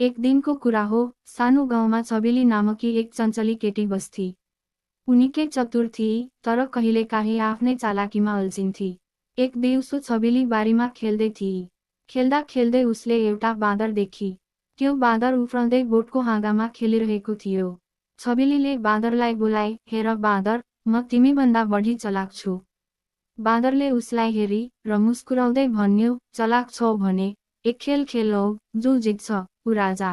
एक दिनको कुरा हो, सानो गाउँमा छबेली नामकी एक चञ्चली केटी बस्थी। उनीकै चतुर थिई, तर कहिलेकाहीँ आफ्नै चालाकीमा अल्झिन्थी। एक दिउँसो छबेली बारीमा खेल्दै थिई। खेल्दा खेल्दै उसले एउटा बाँदर देखी। त्यो बाँदर उफ्रँदै बोटको हाँगामा खेलिरहेको थियो। छबेलीले बाँदरलाई बोलाए, हेर बाँदर, म तिमीभन्दा बढी चलाक छु। बाँदरले उसलाई हेरी र मुस्कुराउँदै भन्यो, चलाक छौ भने एक खेल खेलौ, जो जित्छ ऊ राजा।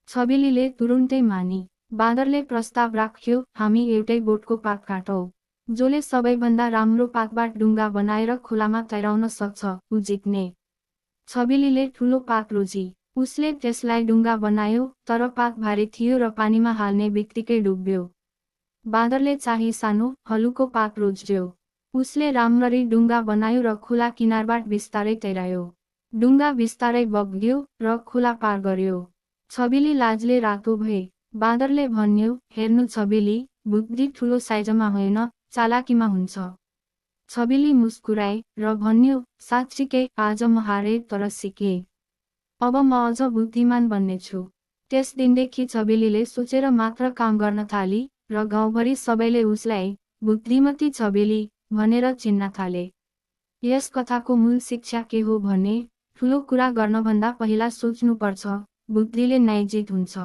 छबेलीले तुरुन्तै मानी। बाँदरले प्रस्ताव राख्यो, हामी एउटै बोटको पात काटौँ। जसले सबैभन्दा राम्रो पातबाट डुङ्गा बनाएर खोलामा तैराउन सक्छ, ऊ जित्ने। छबेलीले ठुलो पात रोजी। उसले त्यसलाई डुङ्गा बनायो, तर पात भारी थियो र पानीमा हाल्ने बित्तिकै डुब्यो। बाँदरले चाहिँ सानो, हलुको पात रोज्यो। उसले राम्ररी डुङ्गा बनायो र खोला किनारबाट बिस्तारै तैरायो। डुङ्गा बिस्तारै बग्यो र खोला पार गर्यो। छबेली लाजले रातो भए। बाँदरले भन्यो, हेर्नु छबेली, बुद्धि ठुलो साइजमा होइन, चालाकीमा हुन्छ। छबेली मुस्कुराए र भन्यो, साँच्चीकै आज म हारे तर सिकेँ। अब म अझ बुद्धिमान बन्नेछु। त्यस दिनदेखि छबेलीले सोचेर मात्र काम गर्न थाली र गाउँभरि सबैले उसलाई बुद्धिमती छबेली भनेर चिन्न थाले। यस कथाको मूल शिक्षा के हो भने, ठुलो कुरा गर्नभन्दा पहिला सोच्नुपर्छ, बुद्धिले नै जित हुन्छ।